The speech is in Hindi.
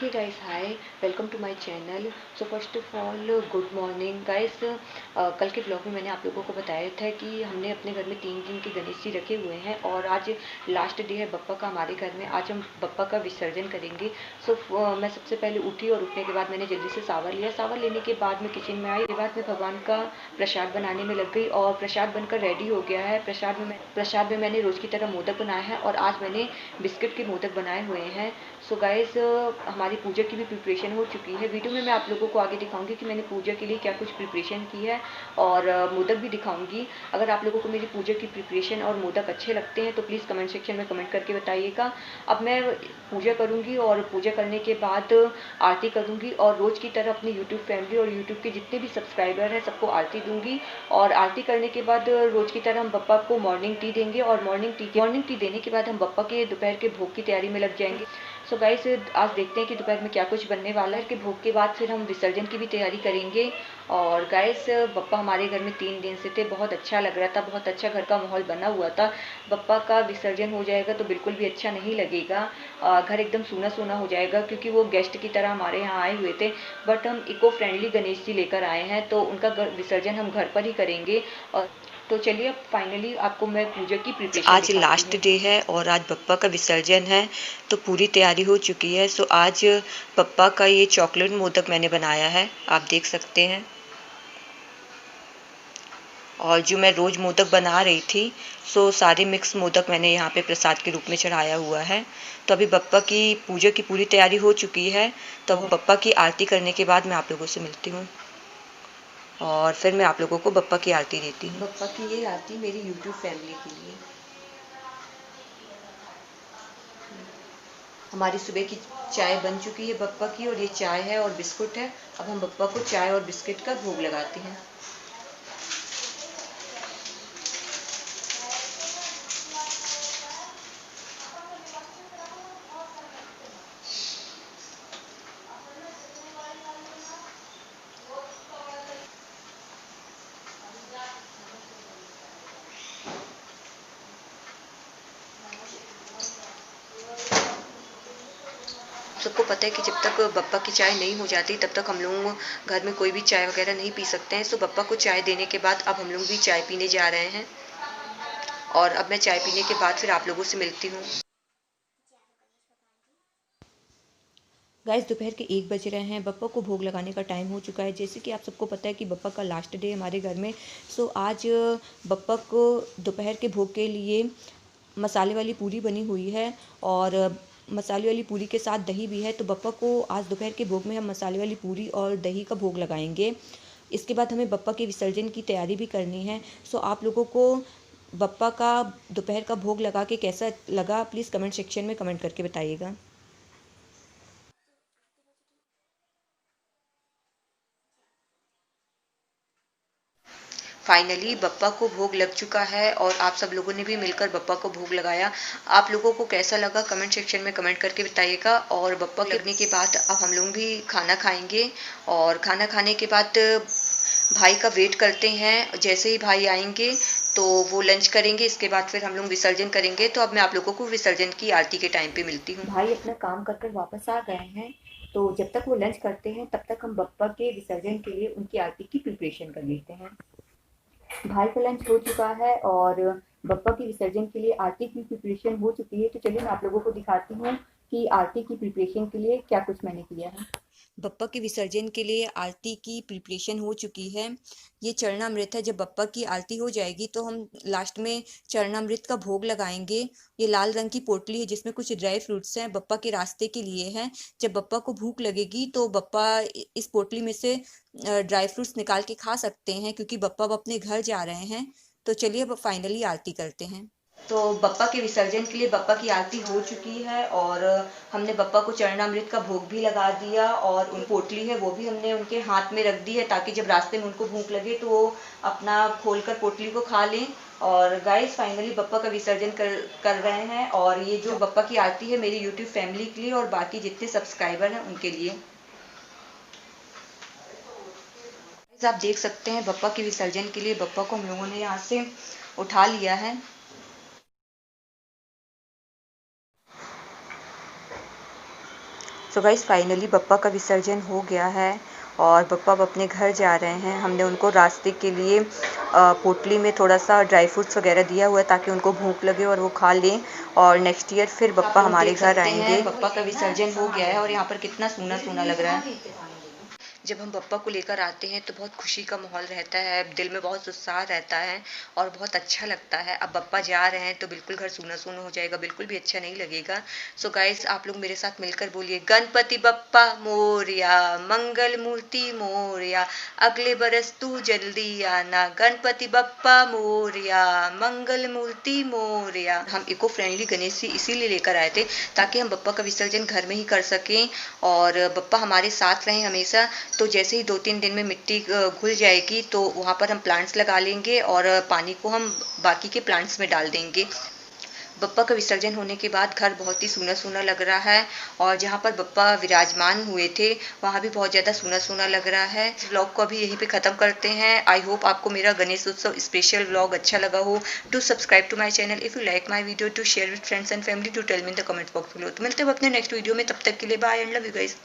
Hey guys, hi, welcome to my channel. So first of all, good morning guys. कल के ब्लॉग में मैंने आप लोगों को बताया था कि हमने अपने घर में 3 दिन के गणेश जी रखे हुए हैं और आज लास्ट डे है बप्पा का हमारे घर में। आज हम बप्पा का विसर्जन करेंगे। मैं सबसे पहले उठी और उठने के बाद मैंने जल्दी से सावर लिया। सावर लेने के बाद मैं किचन में आई। उसके बाद मैं भगवान का प्रसाद बनाने में लग गई और प्रसाद बनकर रेडी हो गया है। प्रसाद में मैंने रोज़ की तरह मोदक बनाया है और आज मैंने बिस्किट के मोदक बनाए हुए हैं। सो गाइस, हमारी पूजा की भी प्रिपरेशन हो चुकी है। वीडियो में मैं आप लोगों को आगे दिखाऊंगी कि मैंने पूजा के लिए क्या कुछ प्रिपरेशन की है और मोदक भी दिखाऊंगी। अगर आप लोगों को मेरी पूजा की प्रिपरेशन और मोदक अच्छे लगते हैं तो प्लीज़ कमेंट सेक्शन में कमेंट करके बताइएगा। अब मैं पूजा करूंगी और पूजा करने के बाद आरती करूंगी और रोज़ की तरह अपनी यूट्यूब फैमिली और यूट्यूब के जितने भी सब्सक्राइबर हैं सबको आरती दूंगी। और आरती करने के बाद रोज़ की तरह हम बप्पा को मॉर्निंग टी देंगे और मॉर्निंग टी देने के बाद हम बप्पा के दोपहर के भोग की तैयारी में लग जाएंगे। सो गाइस, आज देखते हैं कि दोपहर में क्या कुछ बनने वाला है। कि भोग के बाद फिर हम विसर्जन की भी तैयारी करेंगे। और गाइस, बप्पा हमारे घर में 3 दिन से थे। बहुत अच्छा लग रहा था, बहुत अच्छा घर का माहौल बना हुआ था। बप्पा का विसर्जन हो जाएगा तो बिल्कुल भी अच्छा नहीं लगेगा। घर एकदम सूना सूना हो जाएगा क्योंकि वो गेस्ट की तरह हमारे यहाँ आए हुए थे। बट हम इको फ्रेंडली गणेश जी लेकर आए हैं तो उनका विसर्जन हम घर पर ही करेंगे। और तो चलिए अब फाइनली आपको मैं पूजा की प्रिपरेशन आज दिखाती लास्ट हूँ। डे है और आज पप्पा का विसर्जन है तो पूरी तैयारी हो चुकी है। सो आज पप्पा का ये चॉकलेट मोदक मैंने बनाया है, आप देख सकते हैं। और जो मैं रोज़ मोदक बना रही थी, सो सारे मिक्स मोदक मैंने यहाँ पे प्रसाद के रूप में चढ़ाया हुआ है। तो अभी पप्पा की पूजा की पूरी तैयारी हो चुकी है। तो अब पप्पा की आरती करने के बाद मैं आप लोगों से मिलती हूँ और फिर मैं आप लोगों को बप्पा की आरती देती हूँ। बप्पा की ये आरती मेरी यूट्यूब फैमिली के लिए। हमारी सुबह की चाय बन चुकी है बप्पा की, और ये चाय है और बिस्कुट है। अब हम बप्पा को चाय और बिस्किट का भोग लगाते हैं। सबको पता है कि जब तक बप्पा की चाय नहीं हो जाती तब तक हम लोग घर में कोई भी चाय वगैरह नहीं पी सकते हैं। सो बप्पा को चाय देने के बाद अब हम लोग भी चाय पीने जा रहे हैं और अब मैं चाय पीने के बाद फिर आप लोगों से मिलती हूँ। गाइस, दोपहर के 1 बज रहे हैं। बप्पा को भोग लगाने का टाइम हो चुका है। जैसे कि आप सबको पता है कि बप्पा का लास्ट डे है हमारे घर में। सो आज बप्पा को दोपहर के भोग के लिए मसाले वाली पूरी बनी हुई है और मसाले वाली पूरी के साथ दही भी है। तो बप्पा को आज दोपहर के भोग में हम मसाले वाली पूरी और दही का भोग लगाएंगे। इसके बाद हमें बप्पा के विसर्जन की तैयारी भी करनी है। सो आप लोगों को बप्पा का दोपहर का भोग लगा के कैसा लगा प्लीज़ कमेंट सेक्शन में कमेंट करके बताइएगा। फाइनली बप्पा को भोग लग चुका है और आप सब लोगों ने भी मिलकर बप्पा को भोग लगाया। आप लोगों को कैसा लगा कमेंट सेक्शन में कमेंट करके बताइएगा। और बप्पा लगने के बाद अब हम लोग भी खाना खाएंगे और खाना खाने के बाद भाई का वेट करते हैं। जैसे ही भाई आएंगे तो वो लंच करेंगे, इसके बाद फिर हम लोग विसर्जन करेंगे। तो अब मैं आप लोगों को विसर्जन की आरती के टाइम पे मिलती हूँ। भाई अपना काम कर कर वापस आ गए हैं। तो जब तक वो लंच करते हैं तब तक हम बप्पा के विसर्जन के लिए उनकी आरती की प्रिपरेशन कर लेते हैं। भाई का लंच हो चुका है और बप्पा के विसर्जन के लिए आरती की प्रिपरेशन हो चुकी है। तो चलिए मैं आप लोगों को दिखाती हूँ कि आरती की प्रिपरेशन के लिए क्या कुछ मैंने किया है। बप्पा के विसर्जन के लिए आरती की प्रिपरेशन हो चुकी है। ये चरणामृत है। जब बप्पा की आरती हो जाएगी तो हम लास्ट में चरणामृत का भोग लगाएंगे। ये लाल रंग की पोटली है जिसमें कुछ ड्राई फ्रूट्स हैं, बप्पा के रास्ते के लिए हैं। जब बप्पा को भूख लगेगी तो बप्पा इस पोटली में से ड्राई फ्रूट्स निकाल के खा सकते हैं क्योंकि बप्पा अब अपने घर जा रहे हैं। तो चलिए अब फाइनली आरती करते हैं। तो बप्पा के विसर्जन के लिए बप्पा की आरती हो चुकी है और हमने बप्पा को चरणामृत का भोग भी लगा दिया और उन पोटली है वो भी हमने उनके हाथ में रख दी है ताकि जब रास्ते में उनको भूख लगे तो वो अपना खोलकर पोटली को खा लें। और गाइस फाइनली बप्पा का विसर्जन कर रहे हैं और ये जो बप्पा की आरती है मेरी यूट्यूब फैमिली के लिए और बाकी जितने सब्सक्राइबर हैं उनके लिए। आप देख सकते हैं बप्पा के विसर्जन के लिए बप्पा को हम लोगों ने यहाँ से उठा लिया है। सो गाइस फाइनली बप्पा का विसर्जन हो गया है और बप्पा अब अपने घर जा रहे हैं। हमने उनको रास्ते के लिए पोटली में थोड़ा सा ड्राई फ्रूट्स वगैरह दिया हुआ है ताकि उनको भूख लगे और वो खा लें, और नेक्स्ट ईयर फिर बप्पा हमारे घर आएंगे। बप्पा का विसर्जन हो गया है और यहाँ पर कितना सूना सूना लग रहा है। जब हम बप्पा को लेकर आते हैं तो बहुत खुशी का माहौल रहता है, दिल में बहुत उत्साह रहता है और बहुत अच्छा लगता है। अब बप्पा जा रहे हैं तो बिल्कुल घर सूना सूना हो जाएगा, बिल्कुल भी अच्छा नहीं लगेगा। सो गाइस आप लोग मेरे साथ मिलकर बोलिए, गणपति बप्पा मोरया, मंगल मूर्ति मोरया, अगले बरस तू जल्दी आना, गणपति बप्पा मोरया, मंगल मूर्ति मोरया। हम इको फ्रेंडली गणेश जी इसीलिए लेकर आए थे ताकि हम बप्पा का विसर्जन घर में ही कर सकें और बप्पा हमारे साथ रहें हमेशा। तो जैसे ही 2-3 दिन में मिट्टी घुल जाएगी तो वहाँ पर हम प्लांट्स लगा लेंगे और पानी को हम बाकी के प्लांट्स में डाल देंगे। बप्पा का विसर्जन होने के बाद घर बहुत ही सूना सूना लग रहा है और जहाँ पर बप्पा विराजमान हुए थे वहाँ भी बहुत ज़्यादा सूना सूना लग रहा है। इस व्लॉग को अभी यहीं पे ख़त्म करते हैं। आई होप आपको मेरा गणेश उत्सव स्पेशल व्लॉग अच्छा लगा हो। To subscribe to my channel if you like my video, to share with friends and family, to tell me in the comment box below. तो मिलते हैं अपने नेक्स्ट वीडियो में, तब तक के लिए bye and love you guys.